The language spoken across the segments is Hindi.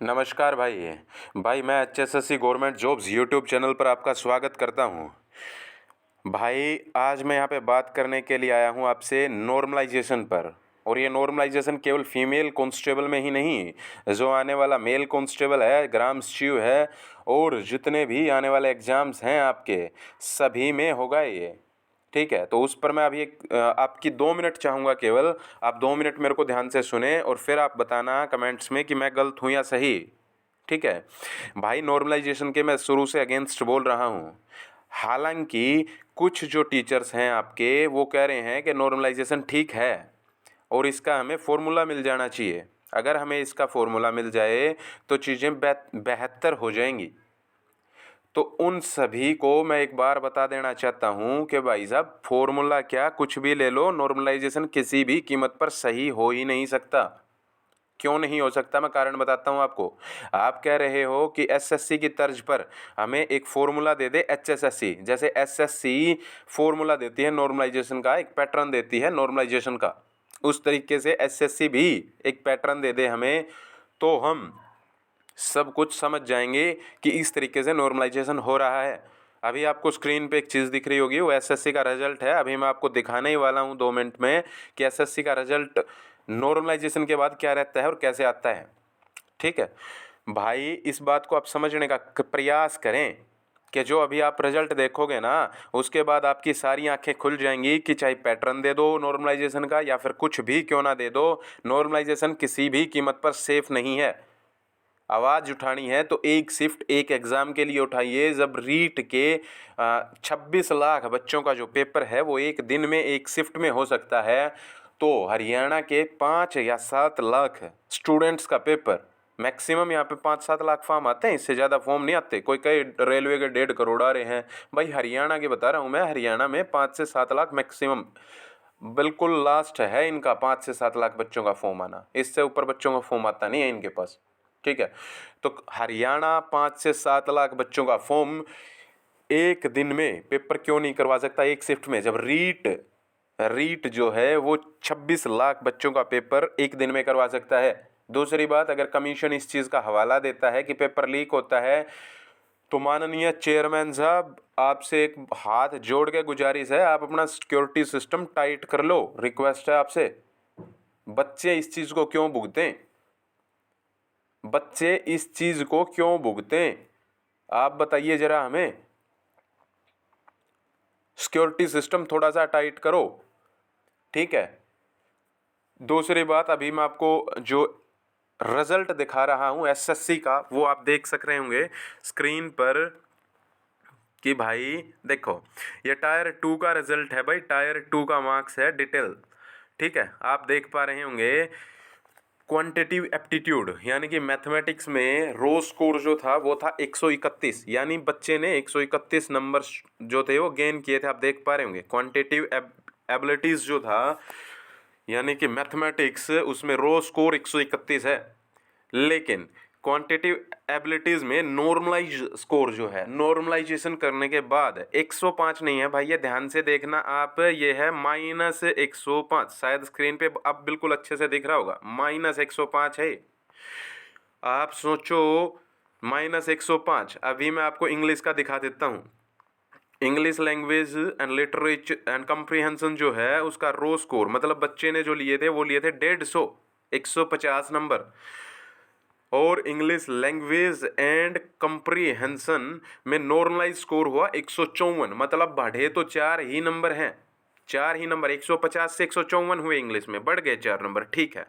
नमस्कार भाई। भाई मैं HSSC government jobs YouTube channel पर आपका स्वागत करता हूँ। भाई आज मैं यहाँ पे बात करने के लिए आया हूँ आपसे नॉर्मलाइजेशन पर। और ये नॉर्मलाइजेशन केवल फीमेल कांस्टेबल में ही नहीं, जो आने वाला मेल कांस्टेबल है, ग्राम सचिव है और जितने भी आने वाले एग्ज़ाम्स हैं आपके, सभी में होगा ये। ठीक है, तो उस पर मैं अभी आपकी 2 मिनट चाहूँगा केवल। आप 2 मिनट मेरे को ध्यान से सुने और फिर आप बताना कमेंट्स में कि मैं गलत हूँ या सही। ठीक है भाई, नॉर्मलाइजेशन के मैं शुरू से अगेंस्ट बोल रहा हूँ। हालांकि कुछ जो टीचर्स हैं आपके वो कह रहे हैं कि नॉर्मलाइजेशन ठीक है और इसका हमें फ़ॉर्मूला मिल जाना चाहिए। अगर हमें इसका फ़ॉर्मूला मिल जाए तो चीज़ें बेहतर हो जाएंगी। तो उन सभी को मैं एक बार बता देना चाहता हूँ कि भाई साहब, फॉर्मूला क्या कुछ भी ले लो, नॉर्मलाइजेशन किसी भी कीमत पर सही हो ही नहीं सकता। क्यों नहीं हो सकता, मैं कारण बताता हूँ आपको। आप कह रहे हो कि एसएससी की तर्ज पर हमें एक फॉर्मूला दे दे एचएसएससी, जैसे एसएससी फॉर्मूला देती है नॉर्मलाइजेशन का, एक पैटर्न देती है नॉर्मलाइजेशन का, उस तरीके से एसएससी भी एक पैटर्न दे दे हमें, तो हम सब कुछ समझ जाएंगे कि इस तरीके से नॉर्मलाइजेशन हो रहा है। अभी आपको स्क्रीन पे एक चीज़ दिख रही होगी, वो एसएससी का रिजल्ट है। अभी मैं आपको दिखाने ही वाला हूँ 2 मिनट में कि एसएससी का रिजल्ट नॉर्मलाइजेशन के बाद क्या रहता है और कैसे आता है। ठीक है भाई, इस बात को आप समझने का प्रयास करें कि जो अभी आप रिजल्ट देखोगे ना, उसके बाद आपकी सारी आंखें खुल जाएंगी कि चाहे पैटर्न दे दो नॉर्मलाइजेशन का या फिर कुछ भी क्यों ना दे दो, नॉर्मलाइजेशन किसी भी कीमत पर सेफ नहीं है। आवाज़ उठानी है तो एक शिफ्ट एक एग्ज़ाम के लिए उठाइए। जब रीट के 26 लाख बच्चों का जो पेपर है वो एक दिन में एक शिफ्ट में हो सकता है, तो हरियाणा के 5 या 7 लाख स्टूडेंट्स का पेपर, मैक्सिमम यहाँ पे 5-7 लाख फॉर्म आते हैं, इससे ज़्यादा फॉर्म नहीं आते। कोई कई रेलवे के 1.5 करोड़ आ रहे हैं। भाई हरियाणा की बता रहा हूँ मैं, हरियाणा में 5 से 7 लाख मैक्सिमम, बिल्कुल लास्ट है इनका 5 से 7 लाख बच्चों का फॉर्म आना। इससे ऊपर बच्चों का फॉर्म आता नहीं है इनके पास। ठीक है, तो हरियाणा 5 से 7 लाख बच्चों का फॉर्म एक दिन में पेपर क्यों नहीं करवा सकता एक शिफ्ट में, जब रीट रीट जो है वो 26 लाख बच्चों का पेपर एक दिन में करवा सकता है। दूसरी बात, अगर कमीशन इस चीज़ का हवाला देता है कि पेपर लीक होता है, तो माननीय चेयरमैन साहब, आपसे एक हाथ जोड़ के गुजारिश है, आप अपना सिक्योरिटी सिस्टम टाइट कर लो। रिक्वेस्ट है आपसे। बच्चे इस चीज़ को क्यों भुगतें? बच्चे इस चीज को क्यों भुगतें? आप बताइए जरा हमें। सिक्योरिटी सिस्टम थोड़ा सा टाइट करो। ठीक है, दूसरी बात, अभी मैं आपको जो रिजल्ट दिखा रहा हूं एसएससी का, वो आप देख सक रहे होंगे स्क्रीन पर कि भाई देखो, ये टायर 2 का रिजल्ट है। भाई टायर 2 का मार्क्स है डिटेल। ठीक है, आप देख पा रहे होंगे क्वांटिटिव एप्टीट्यूड यानी कि मैथमेटिक्स में रो स्कोर जो था वो था 131, यानी बच्चे ने 131 नंबर जो थे वो गेन किए थे। आप देख पा रहे होंगे क्वांटिटिव एबिलिटीज जो था, यानी कि मैथमेटिक्स, उसमें रो स्कोर 131 है। लेकिन क्वांटिटिव एबिलिटीज में नॉर्मलाइज स्कोर जो है, नॉर्मलाइजेशन करने के बाद 105 नहीं है भाई, ये ध्यान से देखना आप, ये है -105। शायद स्क्रीन पे अब बिल्कुल अच्छे से दिख रहा होगा, -105 है। आप सोचो, -105। अभी मैं आपको इंग्लिश का दिखा देता हूँ। English language and literature and comprehension जो है उसका रो स्कोर, मतलब बच्चे ने जो लिए थे वो लिए थे 150, 150 नंबर। और इंग्लिश लैंग्वेज एंड कंप्रीहेंशन में नॉर्मलाइज स्कोर हुआ 154, मतलब बढ़े तो 4 ही नंबर हैं। 4 ही नंबर, 150 से 154 हुए, इंग्लिश में बढ़ गए 4 नंबर। ठीक है,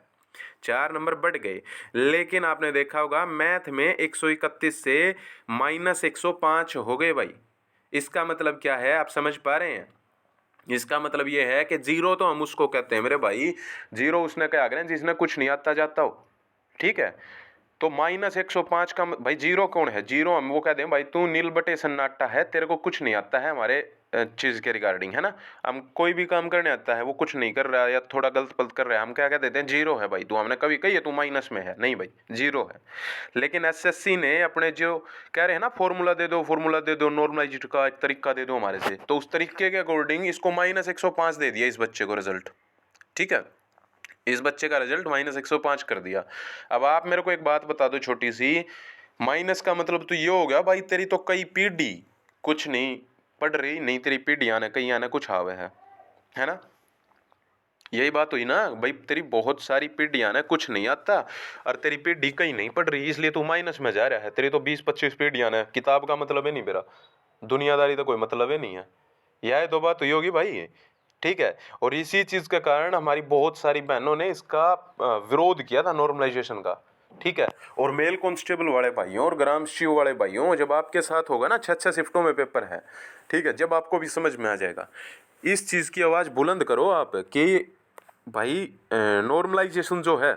4 नंबर बढ़ गए। लेकिन आपने देखा होगा मैथ में 131 से -105 हो गए भाई। इसका मतलब क्या है, आप समझ पा रहे हैं? इसका मतलब ये है कि जीरो तो हम उसको कहते हैं मेरे भाई, जीरो उसने क्या करें जिसने कुछ नहीं आता जाता हो। ठीक है, तो -105 का भाई जीरो कौन है? जीरो हम वो कहते हैं भाई तू नील बटे सन्नाटा है, तेरे को कुछ नहीं आता है हमारे चीज के रिगार्डिंग, है ना। हम कोई भी काम करने आता है, वो कुछ नहीं कर रहा है या थोड़ा गलत पलत कर रहा है, हम क्या कह देते हैं? जीरो है भाई तू। हमने कभी कही है तू माइनस में है? नहीं भाई, जीरो है। लेकिन एसएससी ने अपने जो कह रहे हैं ना, फॉर्मूला दे दो, फॉर्मूला दे दो, नॉर्मलाइज का एक तरीका दे दो हमारे से, तो उस तरीके के अकॉर्डिंग इसको -105 दे दिया इस बच्चे को रिजल्ट। ठीक है, इस बच्चे का रिजल्ट -105 कर दिया। अब आप मेरे को एक बात बता दो छोटी सी, माइनस का मतलब तो ये हो गया भाई तेरी तो कई पीढ़ी कुछ नहीं पढ़ रही, नहीं तेरी पीढ़ियाँ ने कई आने कुछ आवे है ना। यही बात हुई ना भाई, तेरी बहुत सारी पीढ़ियाँ ने कुछ नहीं आता और तेरी पीढ़ी कहीं नहीं पढ़ रही, इसलिए तू माइनस में जा रहा है। तेरी तो 20-25 पीढ़ियाँ ने, किताब का मतलब है नहीं मेरा, दुनियादारी तो कोई मतलब है नहीं है। यह तो बात हुई होगी भाई, ठीक है। और इसी चीज़ के कारण हमारी बहुत सारी बहनों ने इसका विरोध किया था, नॉर्मलाइजेशन का, ठीक है। और मेल कांस्टेबल वाले भाइयों और ग्राम सीओ वाले भाइयों, जब आपके साथ होगा ना 6-6 शिफ्टों में पेपर है, ठीक है, जब आपको भी समझ में आ जाएगा, इस चीज़ की आवाज़ बुलंद करो आप कि भाई नॉर्मलाइजेशन जो है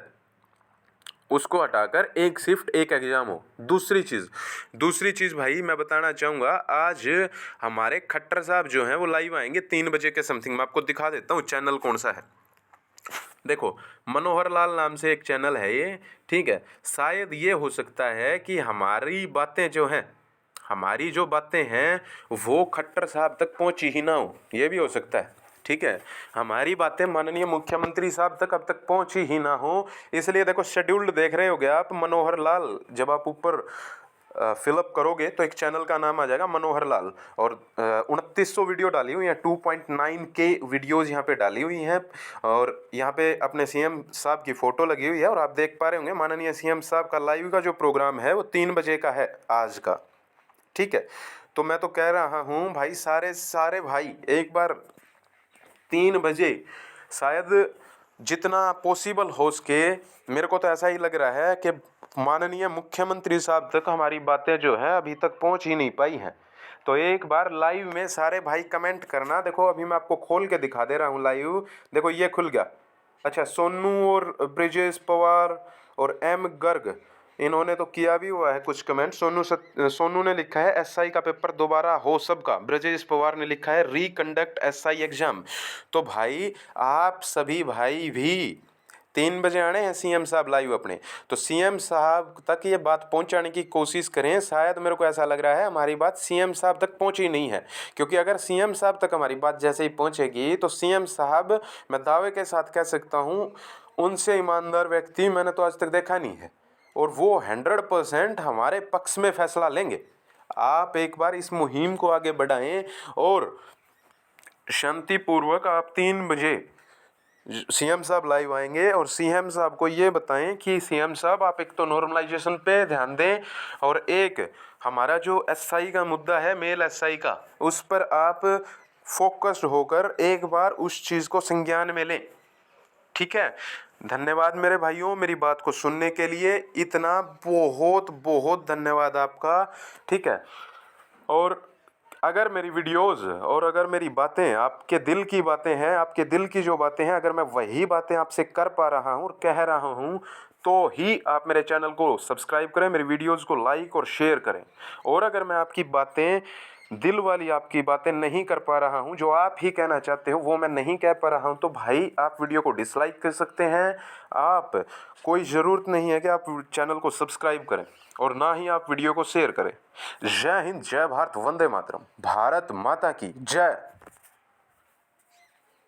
उसको हटाकर एक शिफ्ट एक एग्जाम हो। दूसरी चीज़ भाई मैं बताना चाहूँगा, आज हमारे खट्टर साहब जो हैं वो लाइव आएंगे 3 बजे के समथिंग। मैं आपको दिखा देता हूँ चैनल कौन सा है। देखो, मनोहर लाल नाम से एक चैनल है ये, ठीक है। शायद ये हो सकता है कि हमारी जो बातें हैं वो खट्टर साहब तक पहुंची ही ना हो, ये भी हो सकता है, ठीक है। हमारी बातें माननीय मुख्यमंत्री साहब तक अब तक पहुंची ही ना हो, इसलिए देखो शेड्यूल्ड देख रहे होगे आप मनोहर लाल, जब आप ऊपर फिलअप करोगे तो एक चैनल का नाम आ जाएगा मनोहर लाल, और 2900 वीडियो डाली हुई हैं, 2.9K वीडियोज़ यहाँ पे डाली हुई हैं, और यहाँ पे अपने सीएम साहब की फ़ोटो लगी हुई है। और आप देख पा रहे होंगे माननीय सीएम साहब का लाइव का जो प्रोग्राम है वो 3 बजे का है आज का, ठीक है। तो मैं तो कह रहा हूँ भाई, सारे भाई एक बार 3 बजे, शायद जितना पॉसिबल हो सके, मेरे को तो ऐसा ही लग रहा है कि माननीय मुख्यमंत्री साहब तक हमारी बातें जो है अभी तक पहुंच ही नहीं पाई हैं। तो एक बार लाइव में सारे भाई कमेंट करना। देखो अभी मैं आपको खोल के दिखा दे रहा हूँ लाइव, देखो ये खुल गया। अच्छा, सोनू और ब्रिजेश पवार और एम गर्ग, इन्होंने तो किया भी हुआ है कुछ कमेंट। सोनू ने लिखा है एसआई का पेपर दोबारा हो सबका। ब्रजेश पवार ने लिखा है रिकंडक्ट एसआई एग्जाम। तो भाई आप सभी भाई भी 3 बजे आने हैं सीएम साहब लाइव अपने, तो सीएम साहब तक ये बात पहुंचाने की कोशिश करें। शायद मेरे को ऐसा लग रहा है हमारी बात सीएम साहब तक पहुंची नहीं है, क्योंकि अगर सीएम साहब तक हमारी बात जैसे ही पहुंचेगी तो सीएम साहब, मैं दावे के साथ कह सकता हूं, उनसे ईमानदार व्यक्ति मैंने तो आज तक देखा नहीं है, और वो 100% हमारे पक्ष में फैसला लेंगे। आप एक बार इस मुहिम को आगे बढ़ाएं और शांतिपूर्वक आप 3 बजे सीएम साहब लाइव आएंगे और सीएम साहब को ये बताएं कि सीएम साहब आप एक तो नॉर्मलाइजेशन पे ध्यान दें, और एक हमारा जो एसआई का मुद्दा है, मेल एसआई का, उस पर आप फोकस्ड होकर एक बार उस चीज़ को संज्ञान में लें, ठीक है। धन्यवाद मेरे भाइयों, मेरी बात को सुनने के लिए। इतना बहुत बहुत धन्यवाद आपका, ठीक है। और अगर मेरी वीडियोस और अगर मेरी बातें आपके दिल की बातें हैं, आपके दिल की जो बातें हैं, अगर मैं वही बातें आपसे कर पा रहा हूँ और कह रहा हूँ, तो ही आप मेरे चैनल को सब्सक्राइब करें, मेरी वीडियोस को लाइक और शेयर करें। और अगर मैं आपकी बातें, दिल वाली आपकी बातें नहीं कर पा रहा हूँ, जो आप ही कहना चाहते हो वो मैं नहीं कह पा रहा हूँ, तो भाई आप वीडियो को डिसलाइक कर सकते हैं। आप, कोई ज़रूरत नहीं है कि आप चैनल को सब्सक्राइब करें, और ना ही आप वीडियो को शेयर करें। जय हिंद, जय भारत, वंदे मातरम, भारत माता की जय।